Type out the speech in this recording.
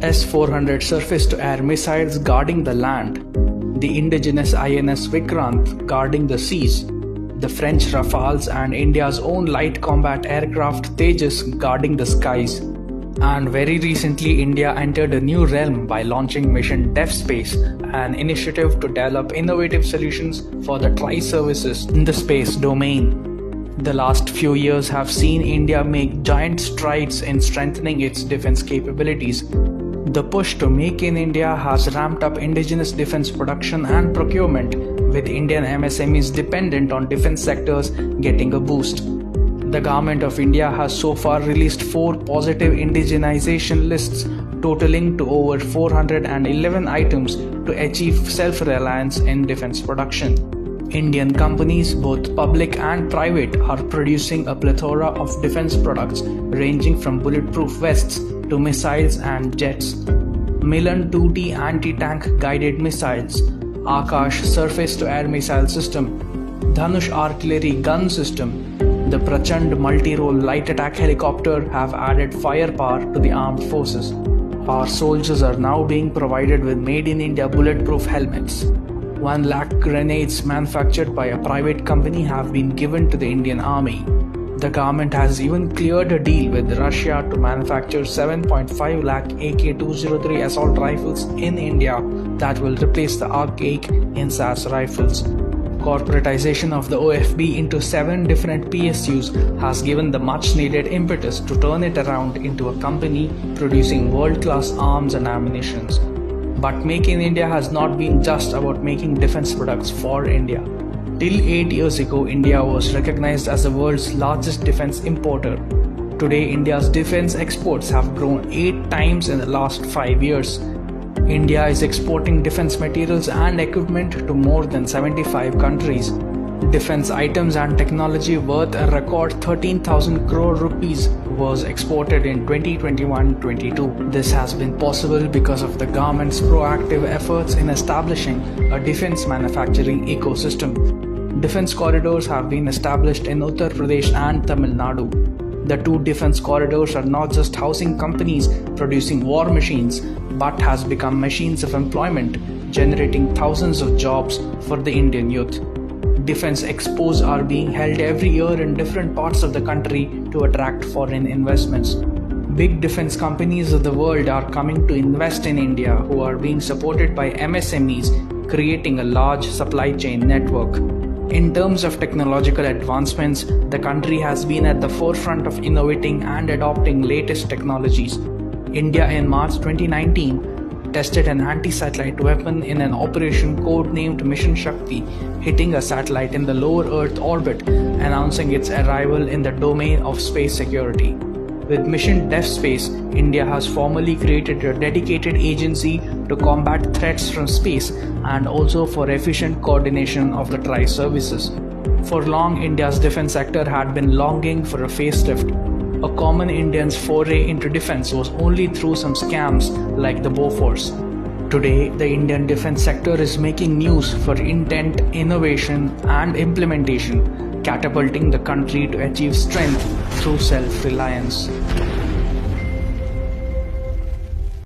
S-400 surface-to-air missiles guarding the land, the indigenous INS Vikrant guarding the seas, the French Rafales and India's own light combat aircraft Tejas guarding the skies. And very recently, India entered a new realm by launching Mission DevSpace, an initiative to develop innovative solutions for the tri-services in the space domain. The last few years have seen India make giant strides in strengthening its defense capabilities. The push to Make in India has ramped up indigenous defense production and procurement, with Indian MSMEs dependent on defense sectors getting a boost. The Government of India has so far released 4 positive indigenization lists totaling to over 411 items to achieve self-reliance in defense production. Indian companies, both public and private, are producing a plethora of defense products ranging from bulletproof vests to missiles and jets. Milan 2T anti-tank guided missiles, Akash surface-to-air missile system, Dhanush artillery gun system, the Prachand multi-role light attack helicopter have added firepower to the armed forces. Our soldiers are now being provided with made in India bulletproof helmets. 1 lakh grenades manufactured by a private company have been given to the Indian Army. The government has even cleared a deal with Russia to manufacture 7.5 lakh AK-203 assault rifles in India that will replace the archaic INSAS rifles. Corporatization of the OFB into 7 different PSUs has given the much needed impetus to turn it around into a company producing world-class arms and ammunition. But Make in India has not been just about making defense products for India. Till 8 years ago, India was recognized as the world's largest defense importer. Today, India's defense exports have grown 8 times in the last 5 years. India is exporting defense materials and equipment to more than 75 countries. Defense items and technology worth a record 13,000 crore rupees was exported in 2021-22. This has been possible because of the government's proactive efforts in establishing a defense manufacturing ecosystem. Defense corridors have been established in Uttar Pradesh and Tamil Nadu. The 2 defense corridors are not just housing companies producing war machines, but has become machines of employment, generating thousands of jobs for the Indian youth. Defense expos are being held every year in different parts of the country to attract foreign investments. Big defense companies of the world are coming to invest in India, who are being supported by MSMEs, creating a large supply chain network. In terms of technological advancements, the country has been at the forefront of innovating and adopting latest technologies. India in March 2019 tested an anti-satellite weapon in an operation codenamed Mission Shakti, hitting a satellite in the lower Earth orbit, announcing its arrival in the domain of space security. With Mission DevSpace, India has formally created a dedicated agency to combat threats from space and also for efficient coordination of the tri-services. For long, India's defense sector had been longing for a facelift. A common Indian's foray into defense was only through some scams like the Bofors. Today, the Indian defense sector is making news for intent, innovation, and implementation, catapulting the country to achieve strength through self-reliance.